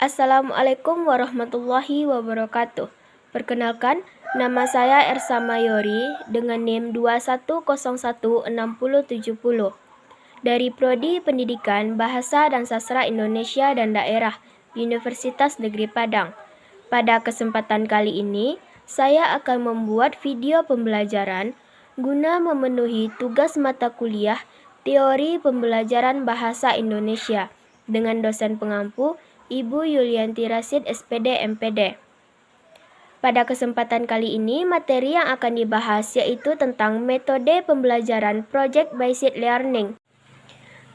Assalamualaikum warahmatullahi wabarakatuh. Perkenalkan, nama saya Ersa Mayori dengan NIM 21016070 dari Prodi Pendidikan Bahasa dan Sastra Indonesia dan Daerah Universitas Negeri Padang. Pada kesempatan kali ini, saya akan membuat video pembelajaran guna memenuhi tugas mata kuliah Teori Pembelajaran Bahasa Indonesia dengan dosen pengampu Ibu Yulianti Rasid SPD MPD. Pada kesempatan kali ini, materi yang akan dibahas yaitu tentang metode pembelajaran Project-Based Learning.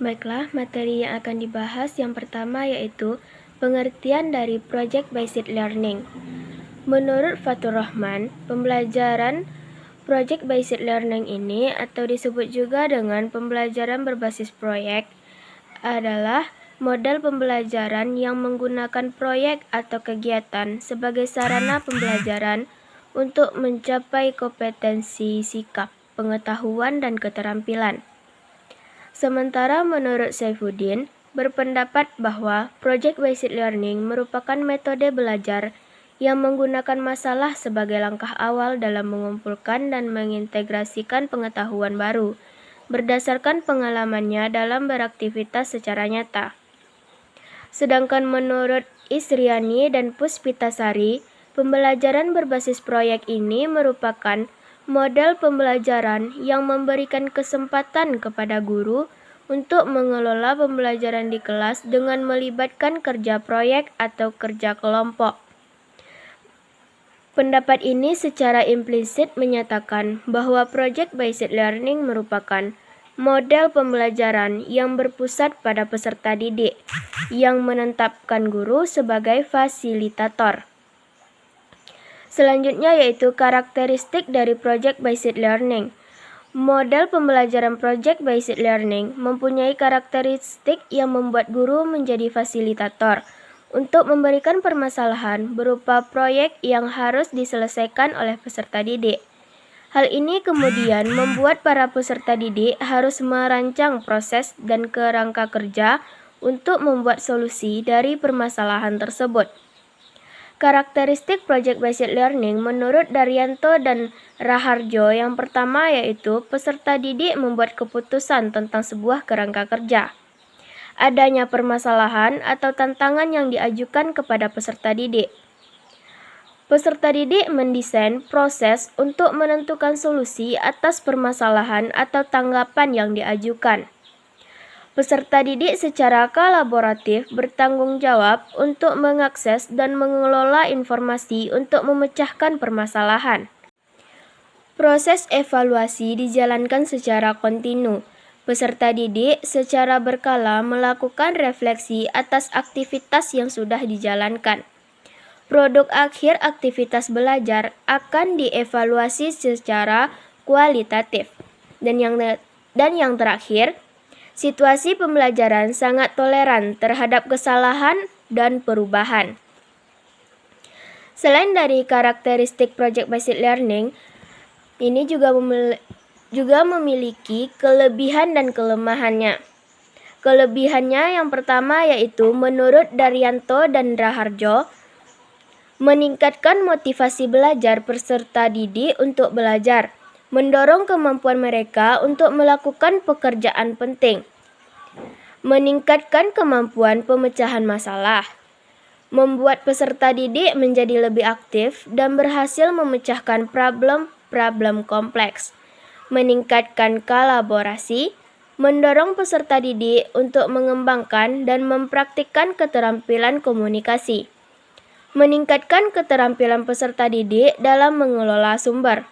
Baiklah, materi yang akan dibahas yang pertama yaitu pengertian dari Project-Based Learning. Menurut Fatur Rahman, pembelajaran Project-Based Learning ini atau disebut juga dengan pembelajaran berbasis proyek adalah model pembelajaran yang menggunakan proyek atau kegiatan sebagai sarana pembelajaran untuk mencapai kompetensi, sikap, pengetahuan, dan keterampilan. Sementara menurut Saifuddin, berpendapat bahwa Project-Based Learning merupakan metode belajar yang menggunakan masalah sebagai langkah awal dalam mengumpulkan dan mengintegrasikan pengetahuan baru berdasarkan pengalamannya dalam beraktivitas secara nyata. Sedangkan menurut Isriani dan Puspitasari, pembelajaran berbasis proyek ini merupakan model pembelajaran yang memberikan kesempatan kepada guru untuk mengelola pembelajaran di kelas dengan melibatkan kerja proyek atau kerja kelompok. Pendapat ini secara implisit menyatakan bahwa Project-Based Learning merupakan model pembelajaran yang berpusat pada peserta didik, yang menetapkan guru sebagai fasilitator. Selanjutnya yaitu karakteristik dari Project-Based Learning. Model pembelajaran Project-Based Learning mempunyai karakteristik yang membuat guru menjadi fasilitator untuk memberikan permasalahan berupa proyek yang harus diselesaikan oleh peserta didik. Hal ini kemudian membuat para peserta didik harus merancang proses dan kerangka kerja untuk membuat solusi dari permasalahan tersebut. Karakteristik Project-Based Learning menurut Daryanto dan Raharjo yang pertama yaitu peserta didik membuat keputusan tentang sebuah kerangka kerja. Adanya permasalahan atau tantangan yang diajukan kepada peserta didik. Peserta didik mendesain proses untuk menentukan solusi atas permasalahan atau tanggapan yang diajukan. Peserta didik secara kolaboratif bertanggung jawab untuk mengakses dan mengelola informasi untuk memecahkan permasalahan. Proses evaluasi dijalankan secara kontinu. Peserta didik secara berkala melakukan refleksi atas aktivitas yang sudah dijalankan. Produk akhir aktivitas belajar akan dievaluasi secara kualitatif. Dan yang terakhir, situasi pembelajaran sangat toleran terhadap kesalahan dan perubahan. Selain dari karakteristik Project-Based Learning, ini juga memiliki kelebihan dan kelemahannya. Kelebihannya yang pertama yaitu menurut Daryanto dan Raharjo, meningkatkan motivasi belajar peserta didik untuk belajar, mendorong kemampuan mereka untuk melakukan pekerjaan penting, meningkatkan kemampuan pemecahan masalah, membuat peserta didik menjadi lebih aktif dan berhasil memecahkan problem kompleks, meningkatkan kolaborasi, mendorong peserta didik untuk mengembangkan dan mempraktikkan keterampilan komunikasi, meningkatkan keterampilan peserta didik dalam mengelola sumber,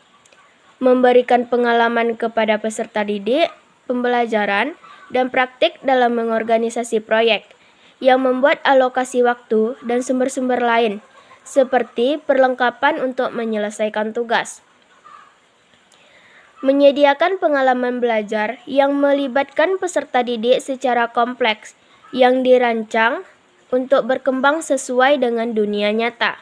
memberikan pengalaman kepada peserta didik, pembelajaran, dan praktik dalam mengorganisasi proyek, yang membuat alokasi waktu dan sumber-sumber lain, seperti perlengkapan untuk menyelesaikan tugas. Menyediakan pengalaman belajar yang melibatkan peserta didik secara kompleks, yang dirancang untuk berkembang sesuai dengan dunia nyata.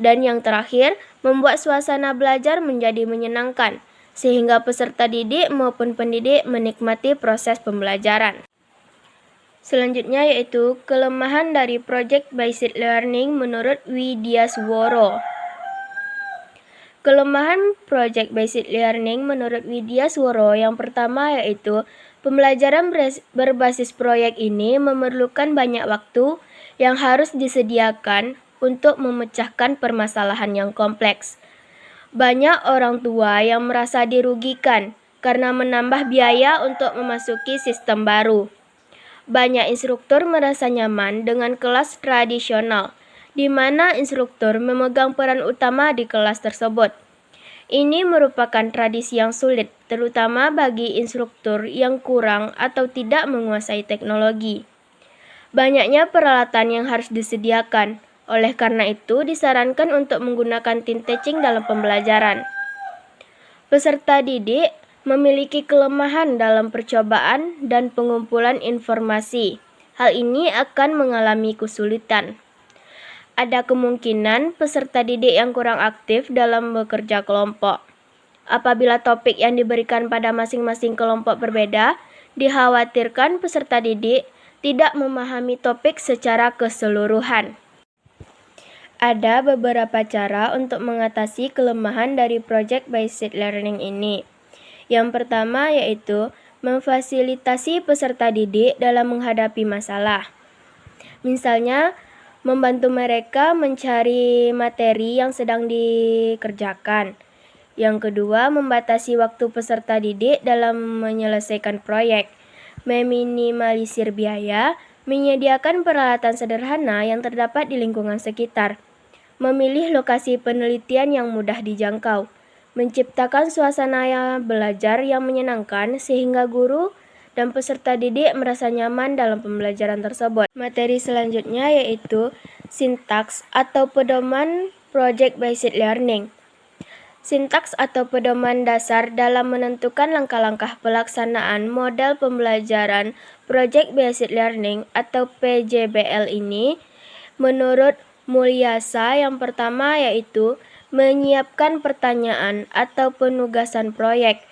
Dan yang terakhir, membuat suasana belajar menjadi menyenangkan, sehingga peserta didik maupun pendidik menikmati proses pembelajaran. Selanjutnya yaitu kelemahan dari Project Based Learning menurut Widyaswara. Kelemahan Project Based Learning menurut Widyaswara yang pertama yaitu pembelajaran berbasis proyek ini memerlukan banyak waktu yang harus disediakan untuk memecahkan permasalahan yang kompleks. Banyak orang tua yang merasa dirugikan karena menambah biaya untuk memasuki sistem baru. Banyak instruktur merasa nyaman dengan kelas tradisional, di mana instruktur memegang peran utama di kelas tersebut. Ini merupakan tradisi yang sulit, terutama bagi instruktur yang kurang atau tidak menguasai teknologi. Banyaknya peralatan yang harus disediakan, oleh karena itu disarankan untuk menggunakan team teaching dalam pembelajaran. Peserta didik memiliki kelemahan dalam percobaan dan pengumpulan informasi. Hal ini akan mengalami kesulitan. Ada kemungkinan peserta didik yang kurang aktif dalam bekerja kelompok. Apabila topik yang diberikan pada masing-masing kelompok berbeda, dikhawatirkan peserta didik tidak memahami topik secara keseluruhan. Ada beberapa cara untuk mengatasi kelemahan dari Project Based Learning ini. Yang pertama yaitu memfasilitasi peserta didik dalam menghadapi masalah. Misalnya, membantu mereka mencari materi yang sedang dikerjakan. Yang kedua, membatasi waktu peserta didik dalam menyelesaikan proyek. Meminimalisir biaya, menyediakan peralatan sederhana yang terdapat di lingkungan sekitar. Memilih lokasi penelitian yang mudah dijangkau. Menciptakan suasana belajar yang menyenangkan sehingga guru dan peserta didik merasa nyaman dalam pembelajaran tersebut. Materi selanjutnya yaitu sintaks atau pedoman Project Based Learning. Sintaks atau pedoman dasar dalam menentukan langkah-langkah pelaksanaan model pembelajaran Project Based Learning atau PJBL ini menurut Mulyasa yang pertama yaitu menyiapkan pertanyaan atau penugasan proyek.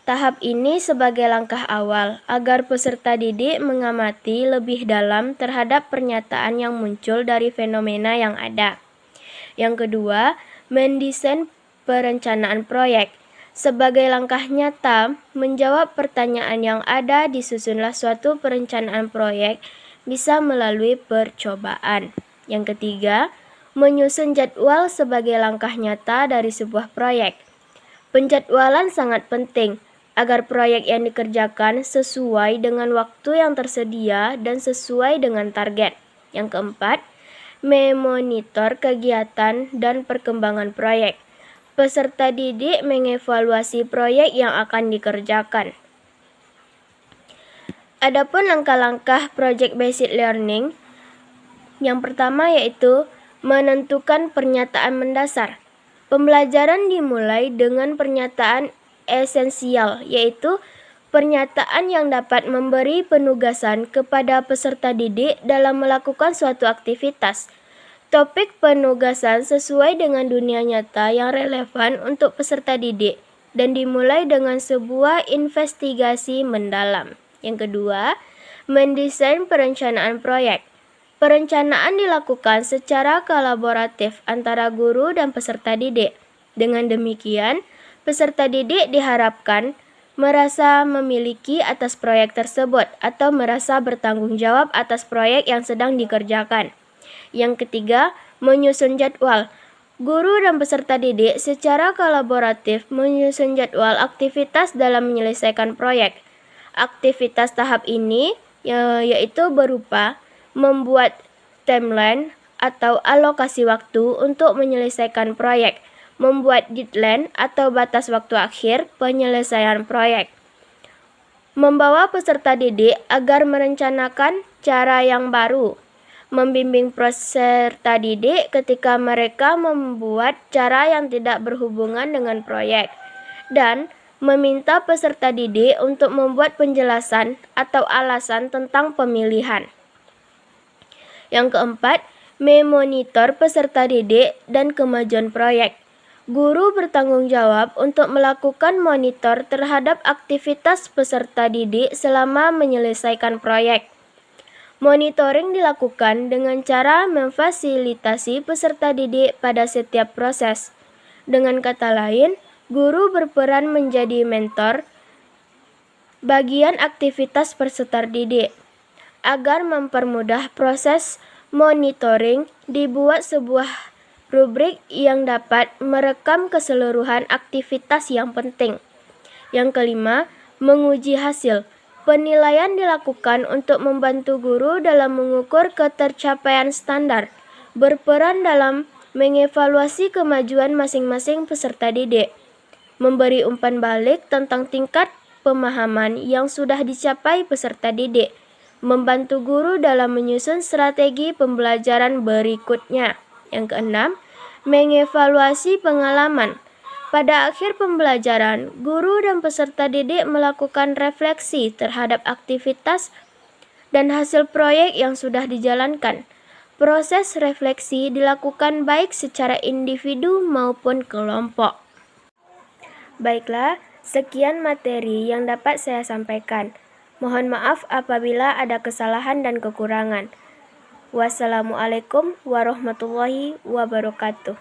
Tahap ini sebagai langkah awal agar peserta didik mengamati lebih dalam terhadap pernyataan yang muncul dari fenomena yang ada. Yang kedua, mendesain perencanaan proyek. Sebagai langkah nyata, menjawab pertanyaan yang ada disusunlah suatu perencanaan proyek bisa melalui percobaan. Yang ketiga, menyusun jadwal sebagai langkah nyata dari sebuah proyek. Penjadwalan sangat penting agar proyek yang dikerjakan sesuai dengan waktu yang tersedia dan sesuai dengan target. Yang keempat, memonitor kegiatan dan perkembangan proyek. Peserta didik mengevaluasi proyek yang akan dikerjakan. Adapun langkah-langkah Project Based Learning, yang pertama yaitu menentukan pernyataan mendasar. Pembelajaran dimulai dengan pernyataan esensial, yaitu pernyataan yang dapat memberi penugasan kepada peserta didik dalam melakukan suatu aktivitas. Topik penugasan sesuai dengan dunia nyata yang relevan untuk peserta didik dan dimulai dengan sebuah investigasi mendalam. Yang kedua, mendesain perencanaan proyek. Perencanaan dilakukan secara kolaboratif antara guru dan peserta didik. Dengan demikian, peserta didik diharapkan merasa memiliki atas proyek tersebut atau merasa bertanggung jawab atas proyek yang sedang dikerjakan. Yang ketiga, menyusun jadwal. Guru dan peserta didik secara kolaboratif menyusun jadwal aktivitas dalam menyelesaikan proyek. Aktivitas tahap ini yaitu berupa membuat timeline atau alokasi waktu untuk menyelesaikan proyek, membuat deadline atau batas waktu akhir penyelesaian proyek, membawa peserta didik agar merencanakan cara yang baru, membimbing peserta didik ketika mereka membuat cara yang tidak berhubungan dengan proyek, dan meminta peserta didik untuk membuat penjelasan atau alasan tentang pemilihan. Yang keempat, memonitor peserta didik dan kemajuan proyek. Guru bertanggung jawab untuk melakukan monitor terhadap aktivitas peserta didik selama menyelesaikan proyek. Monitoring dilakukan dengan cara memfasilitasi peserta didik pada setiap proses. Dengan kata lain, guru berperan menjadi mentor bagian aktivitas peserta didik. Agar mempermudah proses monitoring, dibuat sebuah rubrik yang dapat merekam keseluruhan aktivitas yang penting. Yang kelima, menguji hasil. Penilaian dilakukan untuk membantu guru dalam mengukur ketercapaian standar, berperan dalam mengevaluasi kemajuan masing-masing peserta didik, memberi umpan balik tentang tingkat pemahaman yang sudah dicapai peserta didik, membantu guru dalam menyusun strategi pembelajaran berikutnya. Yang keenam, mengevaluasi pengalaman. Pada akhir pembelajaran, guru dan peserta didik melakukan refleksi terhadap aktivitas dan hasil proyek yang sudah dijalankan. Proses refleksi dilakukan baik secara individu maupun kelompok. Baiklah, sekian materi yang dapat saya sampaikan. Mohon maaf apabila ada kesalahan dan kekurangan. Wassalamualaikum warahmatullahi wabarakatuh.